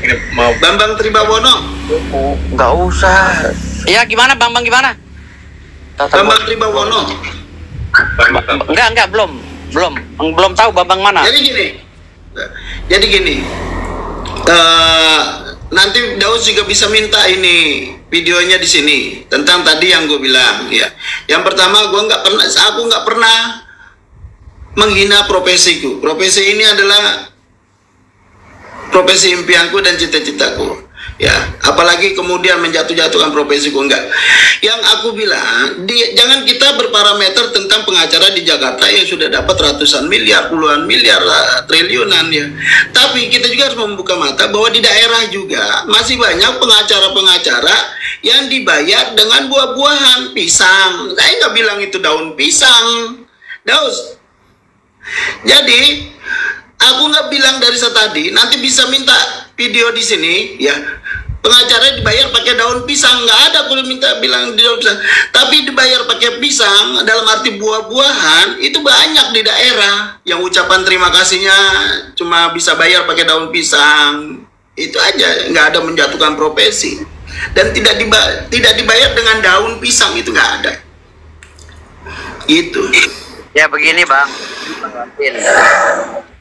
Ini mau Bambang Tribawono. Nggak usah. Ya gimana Bambang gimana? Bambang Tribawono. Enggak, belum tahu Bambang mana. Jadi gini, nanti Daus juga bisa minta ini videonya di sini tentang tadi yang gue bilang ya. Yang pertama, aku nggak pernah menghina profesiku. Profesi ini adalah profesi impianku dan cita-citaku. Ya, apalagi kemudian menjatuh-jatuhkan profesiku, enggak. Yang aku bilang, jangan kita berparameter tentang pengacara di Jakarta yang sudah dapat ratusan miliar, puluhan miliar, triliunan ya. Tapi kita juga harus membuka mata bahwa di daerah juga masih banyak pengacara-pengacara yang dibayar dengan buah-buahan, pisang. Saya nggak bilang itu daun pisang, Daus. Jadi, aku nggak bilang dari tadi, nanti bisa minta video di sini ya. Pengacara dibayar pakai daun pisang, nggak ada aku minta bilang di daun pisang, tapi dibayar pakai pisang dalam arti buah-buahan itu banyak di daerah yang ucapan terima kasihnya cuma bisa bayar pakai daun pisang. Itu aja, nggak ada menjatuhkan profesi dan tidak dibayar dengan daun pisang, itu nggak ada. Gitu. Ya begini Bang.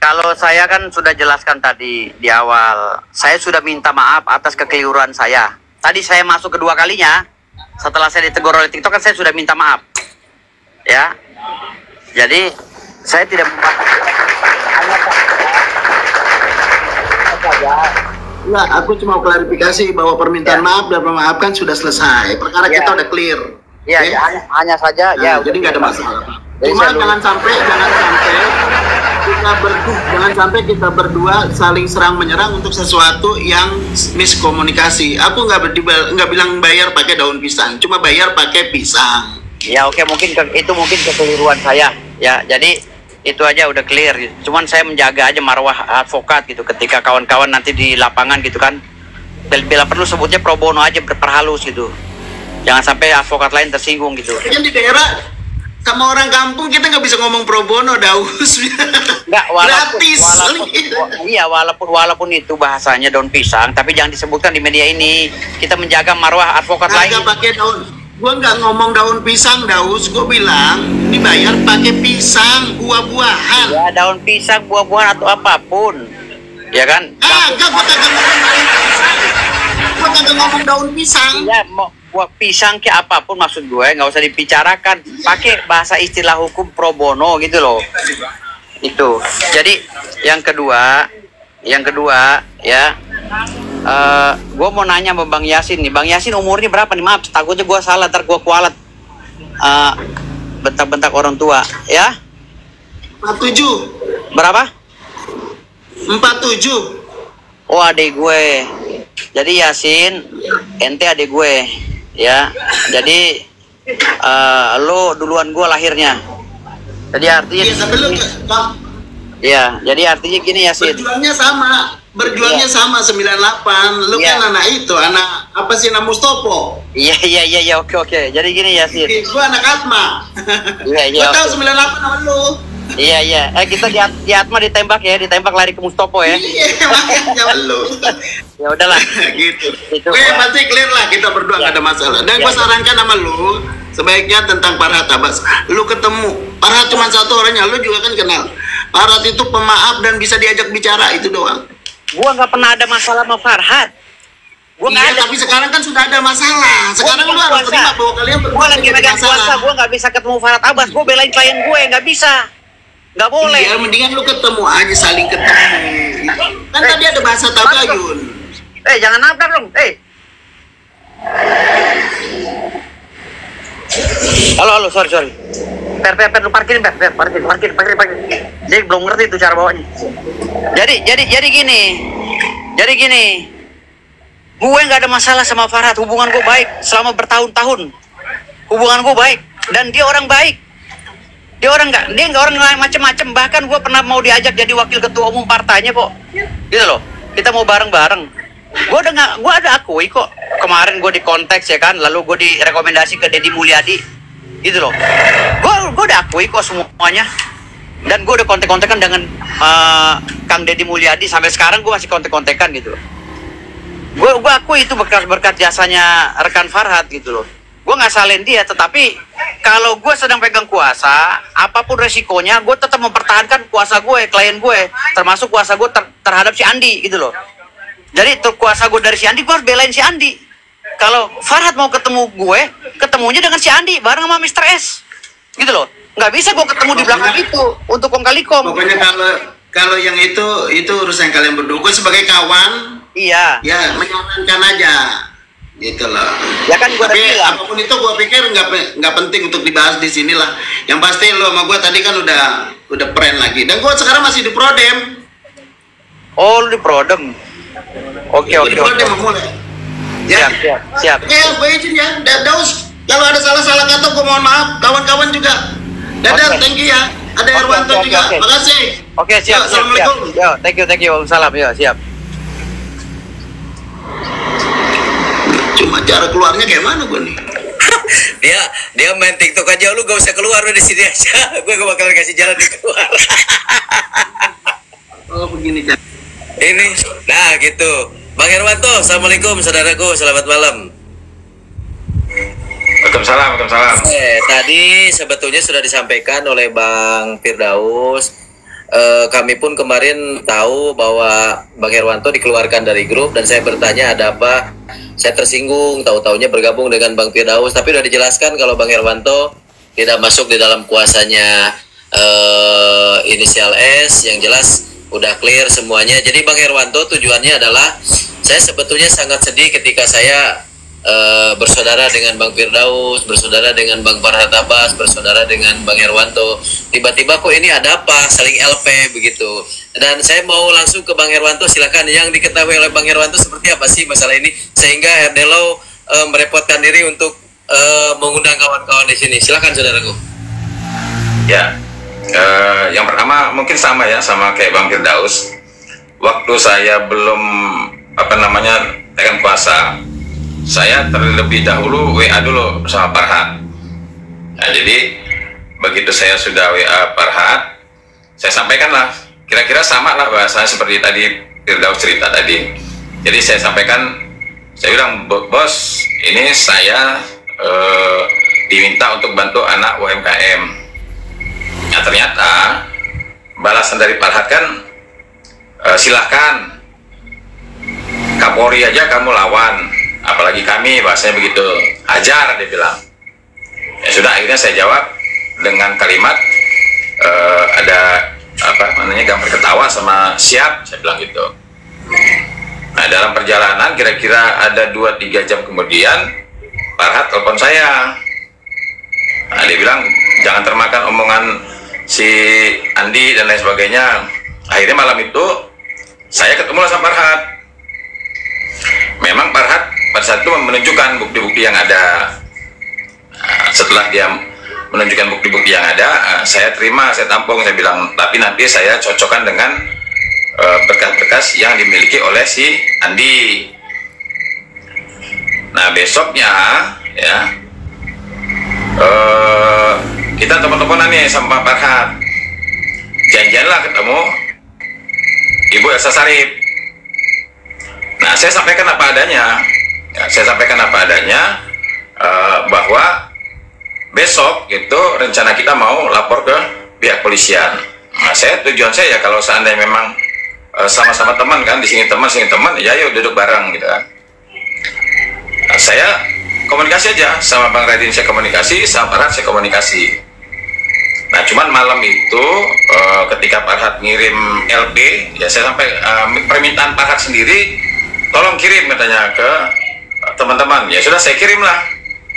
Kalau saya kan sudah jelaskan tadi di awal, saya sudah minta maaf atas kekeliruan saya. Tadi saya masuk kedua kalinya, setelah saya ditegur oleh TikTok kan saya sudah minta maaf. Ya, jadi saya tidak Enggak, aku cuma klarifikasi bahwa permintaan maaf dan memaafkan sudah selesai. Perkara kita udah clear. Iya, okay? hanya saja ya. Jadi nggak ada masalah. Cuma jangan sampai kita berdua saling serang menyerang untuk sesuatu yang miskomunikasi. Aku nggak bilang bayar pakai daun pisang, cuma bayar pakai pisang. Ya oke, mungkin kekeliruan saya. Ya, jadi itu aja udah clear. Cuman saya menjaga aja marwah advokat gitu ketika kawan-kawan nanti di lapangan gitu kan. Bila perlu sebutnya pro bono aja, berperhalus gitu. Jangan sampai advokat lain tersinggung gitu. Yang di daerah sama orang kampung kita nggak bisa ngomong pro bono, Daus. Nggak, walaupun itu bahasanya daun pisang, tapi jangan disebutkan di media ini. Kita menjaga marwah advokat lain. Pakai daun. Gua nggak ngomong daun pisang, Daus. Gua bilang dibayar pakai pisang, buah-buahan. Ya, daun pisang, buah-buahan atau apapun, ya kan? Enggak, gua kagak ngomong daun pisang. Ya, mau buah pisang ke apapun maksud gue, nggak usah dibicarakan, pakai bahasa istilah hukum pro bono gitu loh. Itu. Jadi yang kedua ya, gue mau nanya sama Bang Yasin nih. Bang Yasin umurnya berapa nih? Maaf, takutnya gue salah, ntar gue kualat bentak-bentak orang tua ya. 47. Berapa? 47. Oh, adik gue. Jadi Yasin, ente adik gue ya. Jadi lo duluan gue lahirnya. Jadi artinya jadi artinya gini Yasin. Berjuangnya sama 98. Lu kan anak itu, anak apa sih, nama Mustopo. Iya, oke. Jadi gini Yasin. Gua anak Atma. Iya. Gua tahu 98 sama lu. Iya. Kita di Atma ditembak lari ke Mustopo ya. Iya, makanya lu. Ya udahlah. Gitu. Pasti clear lah, kita berdua nggak ada masalah. Dan gua sarankan sama lu, sebaiknya tentang Farhad Abbas, lu ketemu. Farhad cuma satu orangnya, lu juga kan kenal. Farhad itu pemaaf dan bisa diajak bicara, itu doang. Gua nggak pernah ada masalah sama Farhad. Gua nggak ada. Tapi sekarang kan sudah ada masalah. Sekarang lu harus terima bahwa kalian gua lagi megang kuasa. Gua nggak bisa ketemu Farhad Abbas. Gua belain klien gue, nggak bisa. Nggak boleh. Iya, mendingan lu ketemu aja, saling ketemu. Kan tadi ada bahasa tabayun. Jangan nabrak dong. Halo, sorry. Per, lu parkirin, parkir. Jadi belum ngerti tuh cara bawanya. Jadi gini. Gue nggak ada masalah sama Farhad. Hubungan gue baik selama bertahun-tahun. Hubungan gue baik dan dia orang baik. Dia nggak orang macem-macem. Bahkan gue pernah mau diajak jadi wakil ketua umum partainya kok. Gitu loh. Kita mau bareng-bareng. Gue ada akui kok. Kemarin gue di konteks ya kan. Lalu gue direkomendasi ke Deddy Mulyadi. Gitu loh. Gue udah akui kok semuanya. Dan gue udah kontek-kontekan dengan Kang Deddy Mulyadi. Sampai sekarang gue masih kontek-kontekan gitu loh. Gue akui itu berkat jasanya rekan Farhad gitu loh. Gue nggak salin dia, tetapi kalau gue sedang pegang kuasa, apapun resikonya, gue tetap mempertahankan kuasa gue, klien gue, termasuk kuasa gue terhadap si Andi gitu loh. Jadi kuasa gue dari si Andi, gue harus belain si Andi. Kalau Farhad mau ketemu gue, ketemunya dengan si Andi bareng sama Mr. S, gitu loh. Nggak bisa gue ketemu di belakang itu untuk kong kali kom. Pokoknya kalau yang itu urusan kalian berdua. Gue sebagai kawan, iya. Ya menyarankan aja. Gitu loh. Ya kan gue udah Tapi bilang. apapun itu gue pikir nggak penting untuk dibahas di sini lah. Yang pasti lo sama gue tadi kan udah friend lagi. Dan gue sekarang masih di Prodem. Oh, lu di Prodem. Oke. Di Prodem mulai. Ya. Siap. Oke, gue izin ya. Daus, kalau ada salah-salah kata gue mohon maaf. Kawan-kawan juga. Dadah, thank you ya. Ada Herwanto juga. Makasih. Oke, siap. Assalamualaikum. Yo, thank you. Salam. Yo, siap. Cuma cara keluarnya kayak mana gue nih? dia main TikTok aja, lu gak usah keluar, lu di sini aja. Gue gak bakal kasih jalan di keluar. Oh begini kan. Ini, nah gitu. Bang Herwanto, assalamualaikum saudaraku, selamat malam. Waalaikumsalam. Tadi sebetulnya sudah disampaikan oleh Bang Firdaus. Kami pun kemarin tahu bahwa Bang Herwanto dikeluarkan dari grup dan saya bertanya ada apa. Saya tersinggung, tahu-taunya bergabung dengan Bang Firdaus. Tapi sudah dijelaskan kalau Bang Herwanto tidak masuk di dalam kuasanya inisial S. Yang jelas udah clear semuanya. Jadi Bang Herwanto tujuannya adalah, saya sebetulnya sangat sedih ketika saya bersaudara dengan Bang Firdaus, bersaudara dengan Bang Farhad Abbas, bersaudara dengan Bang Herwanto. Tiba-tiba kok ini ada apa, saling LP begitu. Dan saya mau langsung ke Bang Herwanto, silakan. Yang diketahui oleh Bang Herwanto seperti apa sih masalah ini sehingga Herdelo merepotkan diri untuk mengundang kawan-kawan di sini. Silakan saudaraku. Ya, yang pertama mungkin sama ya, sama kayak Bang Firdaus. Waktu saya belum tekan kuasa, saya terlebih dahulu WA dulu sama Farhad. Nah, jadi begitu saya sudah WA Farhad, saya sampaikanlah, kira-kira sama lah bahasanya seperti tadi Firdaus cerita tadi. Jadi saya sampaikan, saya bilang, bos, ini saya diminta untuk bantu anak UMKM. Nah ternyata balasan dari Farhad kan, silahkan Kapolri aja kamu lawan, apalagi kami, bahasanya begitu, hajar, dia bilang. Ya sudah, akhirnya saya jawab dengan kalimat ada gambar ketawa sama siap, saya bilang gitu. Nah dalam perjalanan kira-kira ada 2-3 jam kemudian Farhad telepon saya. Nah, dia bilang jangan termakan omongan si Andi dan lain sebagainya. Akhirnya malam itu saya ketemu sama Farhad. Memang Farhad pada saat itu menunjukkan bukti-bukti yang ada. Nah, setelah dia menunjukkan bukti-bukti yang ada, saya terima, saya tampung, saya bilang, tapi nanti saya cocokkan dengan berkas-berkas yang dimiliki oleh si Andi. Nah besoknya ya kita telepon-teleponan nih sama Pak Farhad, janjianlah ketemu Ibu Elsa Sarip. Nah saya sampaikan apa adanya, bahwa besok itu rencana kita mau lapor ke pihak polisian. Nah tujuan saya ya kalau seandainya memang sama-sama teman kan, di sini teman, ya yuk duduk bareng gitu kan. Nah, saya komunikasi aja sama Bang Radin, saya komunikasi sama Farhad, saya komunikasi. Nah cuman malam itu ketika Farhad ngirim LP, ya saya sampai permintaan Farhad sendiri, tolong kirim katanya ke teman-teman. Ya sudah, saya kirimlah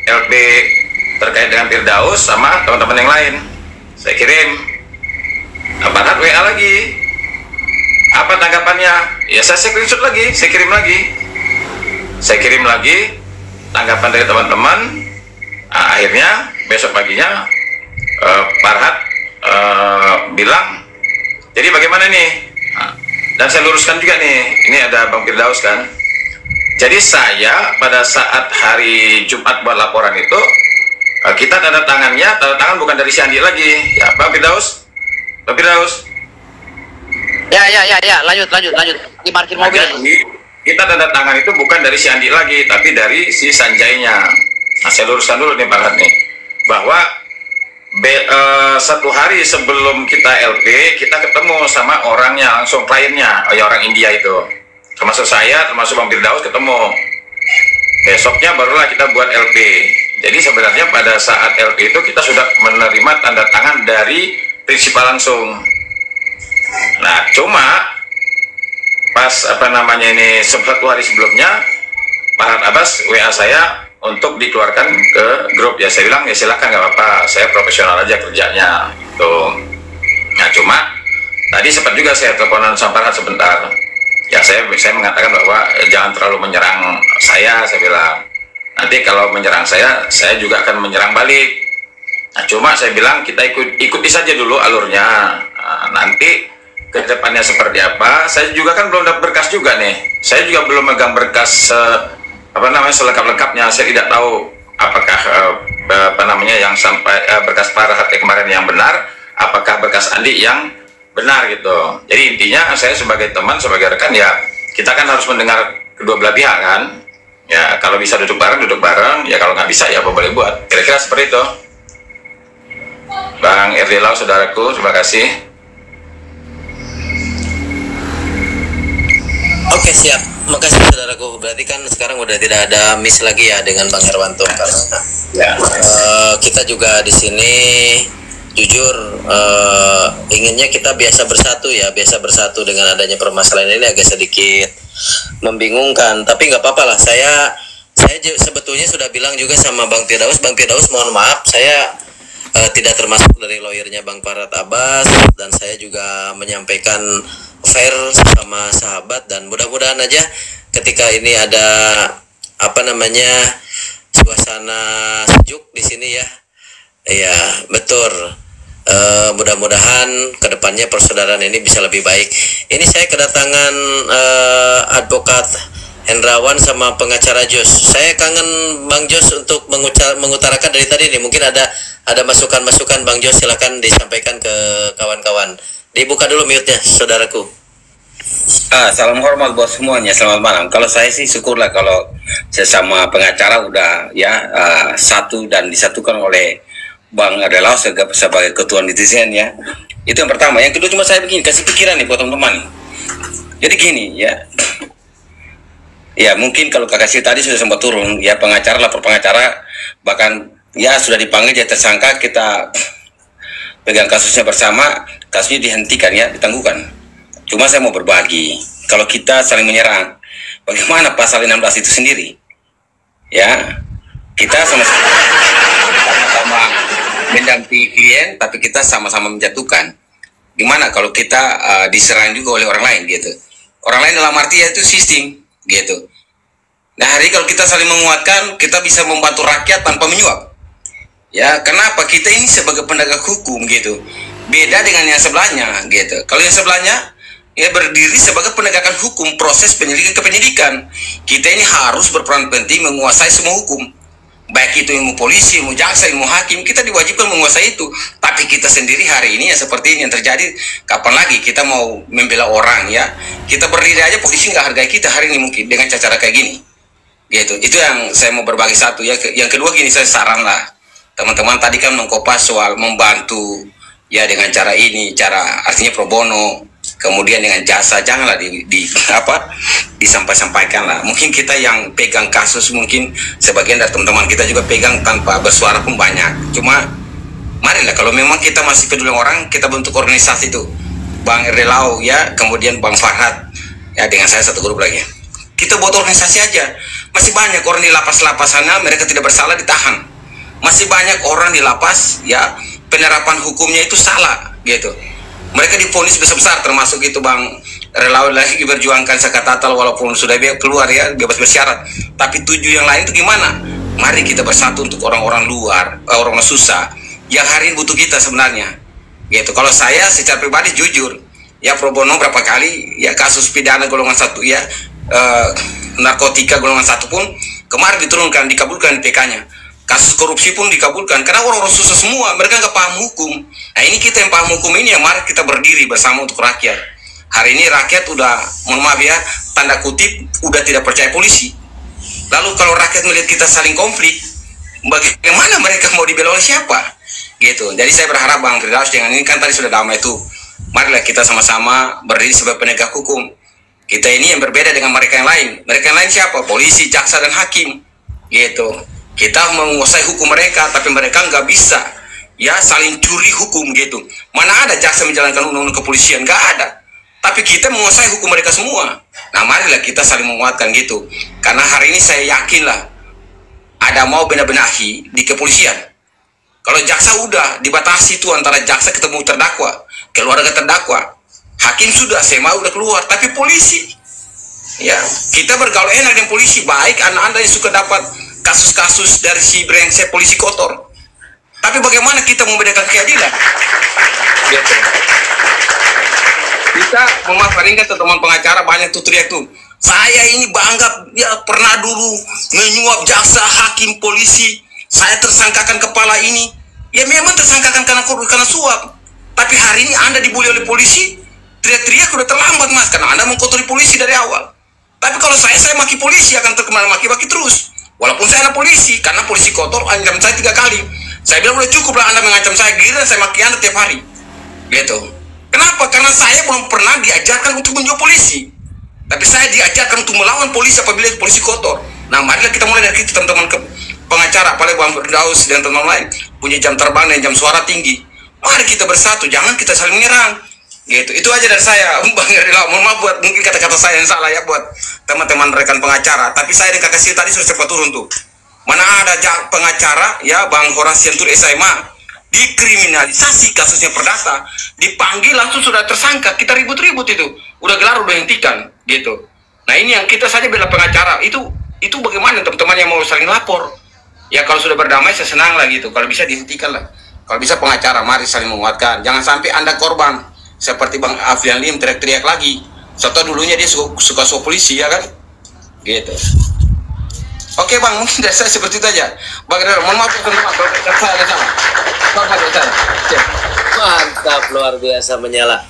LP terkait dengan Firdaus sama teman-teman yang lain, saya kirim. Nah, Farhad WA lagi, apa tanggapannya? Ya saya screenshot lagi, saya kirim lagi tanggapan dari teman-teman. Nah, akhirnya besok paginya Farhad bilang, jadi bagaimana nih? Nah, dan saya luruskan juga nih, ini ada Bang Firdaus kan. Jadi saya pada saat hari Jumat buat laporan itu, kita tanda tangan bukan dari si Andi lagi, ya Bang Firdaus. Ya, lanjut di parkir mobil. Jadi, kita tanda tangan sekarang itu bukan dari si Andi lagi, tapi dari si Sanjainya. Nah, saya luruskan dulu nih Pak Rat nih, bahwa satu hari sebelum kita LP, kita ketemu sama orangnya langsung, kliennya, ya orang India itu, termasuk saya, termasuk Bang Firdaus ketemu. Besoknya barulah kita buat LP. Jadi sebenarnya pada saat LP itu kita sudah menerima tanda tangan dari prinsipal langsung. Nah, cuma pas satu hari sebelumnya Pak Rat Abbas WA saya untuk dikeluarkan ke grup. Ya saya bilang ya silakan, nggak apa-apa, saya profesional aja kerjanya tuh. Nah, cuma tadi sempat juga saya teleponan sama Pak Rat sebentar. Ya saya mengatakan bahwa jangan terlalu menyerang saya bilang. Nanti kalau menyerang saya juga akan menyerang balik. Nah, cuma saya bilang kita ikuti saja dulu alurnya. Nah, nanti ke depannya seperti apa, saya juga kan belum dapat berkas juga nih. Saya juga belum megang berkas selengkap-lengkapnya. Saya tidak tahu apakah yang sampai berkas Pak Rat kemarin yang benar, apakah berkas Andi yang benar gitu. Jadi intinya saya sebagai teman, sebagai rekan, ya kita kan harus mendengar kedua belah pihak kan. Ya kalau bisa duduk bareng, ya kalau nggak bisa ya apa boleh buat. Kira-kira seperti itu. Bang Erdilau, saudaraku, terima kasih. Oke, siap. Makasih saudaraku. Berarti kan sekarang udah tidak ada miss lagi ya dengan Bang Herwanto, karena kita juga di sini jujur inginnya kita biasa bersatu bersatu dengan adanya permasalahan ini agak sedikit membingungkan, tapi nggak apa-apa lah. Saya sebetulnya sudah bilang juga sama Bang Firdaus, mohon maaf, saya tidak termasuk dari lawyernya Bang Rat Abbas, dan saya juga menyampaikan fair sama sahabat, dan mudah-mudahan aja ketika ini ada suasana sejuk di sini ya. Iya, betul. Mudah-mudahan kedepannya persaudaraan ini bisa lebih baik. Ini saya kedatangan advokat Hendrawan sama pengacara Jos. Saya kangen Bang Jos untuk mengutarakan dari tadi nih. Mungkin ada masukan-masukan Bang Jos, silakan disampaikan ke kawan-kawan. Dibuka dulu mute-nya, saudaraku. Salam hormat buat semuanya, selamat malam. Kalau saya sih syukurlah kalau sesama pengacara udah satu dan disatukan oleh Bang Erdilau sebagai ketua netizen ya. Itu yang pertama. Yang kedua, cuma saya begini, kasih pikiran nih buat teman-teman. Jadi gini ya. Ya mungkin kalau kakak sih tadi sudah sempat turun ya, lapor pengacara, bahkan ya sudah dipanggil jadi tersangka, kita pegang kasusnya bersama, kasusnya dihentikan ya, ditangguhkan. Cuma saya mau berbagi, kalau kita saling menyerang, bagaimana pasal 16 itu sendiri? Ya, kita sama-sama mendampingi klien, tapi kita sama-sama menjatuhkan. Gimana kalau kita diserang juga oleh orang lain gitu? Orang lain dalam arti itu sistem gitu. Nah, hari kalau kita saling menguatkan, kita bisa membantu rakyat tanpa menyuap. Ya, kenapa? Kita ini sebagai penegak hukum gitu. Beda dengan yang sebelahnya gitu. Kalau yang sebelahnya ya berdiri sebagai penegakan hukum, proses penyelidikan ke penyidikan. Kita ini harus berperan penting menguasai semua hukum. Baik itu ilmu polisi, ilmu jaksa, ilmu hakim, kita diwajibkan menguasai itu. Tapi kita sendiri hari ini ya seperti ini yang terjadi. Kapan lagi kita mau membela orang ya? Kita berdiri aja polisi nggak hargai kita hari ini mungkin dengan cara kayak gini. Gitu. Itu yang saya mau berbagi satu ya. Yang kedua gini, saya saran lah. Teman-teman tadi kan mengkopas soal membantu ya dengan cara ini, cara artinya pro bono. Kemudian dengan jasa, janganlah disampaikan lah. Mungkin kita yang pegang kasus, mungkin sebagian dari teman-teman kita juga pegang tanpa bersuara pun banyak. Cuma marilah kalau memang kita masih peduli orang, kita bentuk organisasi itu. Bang Erdilau ya, kemudian Bang Farhad ya, dengan saya satu grup lagi. Kita buat organisasi aja. Masih banyak orang di lapas-lapas sana, mereka tidak bersalah ditahan. Masih banyak orang di lapas ya, penerapan hukumnya itu salah gitu. Mereka divonis besar-besar, termasuk itu Bang Erdilau lagi berjuangkan sekatatal walaupun sudah keluar ya, bebas bersyarat. Tapi tujuh yang lain itu gimana? Mari kita bersatu untuk orang-orang luar, orang susah yang hari ini butuh kita sebenarnya. Gitu. Kalau saya secara pribadi jujur, ya pro bono berapa kali ya, kasus pidana golongan 1 ya, narkotika golongan 1 pun kemarin diturunkan, dikabulkan PK-nya. Kasus korupsi pun dikabulkan karena orang-orang susah semua, mereka nggak paham hukum. Nah ini kita yang paham hukum ini, yang mari kita berdiri bersama untuk rakyat. Hari ini rakyat udah, mohon maaf ya, tanda kutip udah tidak percaya polisi. Lalu kalau rakyat melihat kita saling konflik, bagaimana mereka mau dibela oleh siapa? Gitu. Jadi saya berharap Bang Firdaus dengan ini kan tadi sudah damai itu. Marilah kita sama-sama berdiri sebagai penegak hukum. Kita ini yang berbeda dengan mereka yang lain. Mereka yang lain siapa? Polisi, jaksa, dan hakim. Gitu. Kita menguasai hukum mereka, tapi mereka nggak bisa ya saling curi hukum gitu. Mana ada jaksa menjalankan undang-undang kepolisian? Nggak ada. Tapi kita menguasai hukum mereka semua. Nah, marilah kita saling menguatkan gitu. Karena hari ini saya yakin lah ada mau benar-benahi di kepolisian. Kalau jaksa udah dibatasi tuh antara jaksa ketemu terdakwa, keluarga terdakwa. Hakim sudah, SMA udah keluar, tapi polisi, ya kita bergaul enak dengan polisi. Baik anak-anak yang suka dapat kasus-kasus dari si brengsek polisi kotor. Tapi bagaimana kita membedakan keadilan? Gitu. Kita memaafkan kan teman pengacara banyak tuh teriak tuh. Saya ini bangga ya pernah dulu menyuap jaksa, hakim, polisi. Saya tersangkakan kepala ini. Ya memang tersangkakan karena suap. Tapi hari ini Anda dibully oleh polisi. Teriak-teriak udah terlambat mas, karena Anda mengkotori polisi dari awal. Tapi kalau saya maki polisi akan terkenal maki-maki terus. Walaupun saya anak polisi, karena polisi kotor ancam saya 3 kali. Saya bilang udah cukup lah Anda mengancam saya, giliran saya maki Anda tiap hari. Gitu. Kenapa? Karena saya belum pernah diajarkan untuk menjauh polisi. Tapi saya diajarkan untuk melawan polisi apabila polisi kotor. Nah, marilah kita mulai dari kita teman-teman pengacara, apalagi Bang Firdaus dan teman-teman lain punya jam terbang dan jam suara tinggi. Mari kita bersatu, jangan kita saling menyerang. Gitu. Itu aja dari saya, Bang Rizal. Mohon maaf buat mungkin kata-kata saya yang salah ya buat teman-teman rekan pengacara. Tapi saya dan Kakak Sil tadi sudah cepat turun tuh. Mana ada pengacara ya Bang Horasian Tur SMA dikriminalisasi kasusnya perdata, dipanggil langsung sudah tersangka, kita ribut-ribut itu. Udah gelar udah hentikan gitu. Nah, ini yang kita saja bela pengacara. Itu bagaimana teman-teman yang mau saling lapor? Ya kalau sudah berdamai saya senang lah gitu. Kalau bisa dihentikan lah. Kalau bisa pengacara mari saling menguatkan. Jangan sampai Anda korban seperti Bang Afrian Lim teriak-teriak lagi. Soto dulunya dia suka polisi ya kan? Gitu. Oke Bang, mungkin dari saya seperti itu aja. Bang Rizal, mohon maaf teman-teman kalau saya ada salah. Mantap, luar biasa menyala.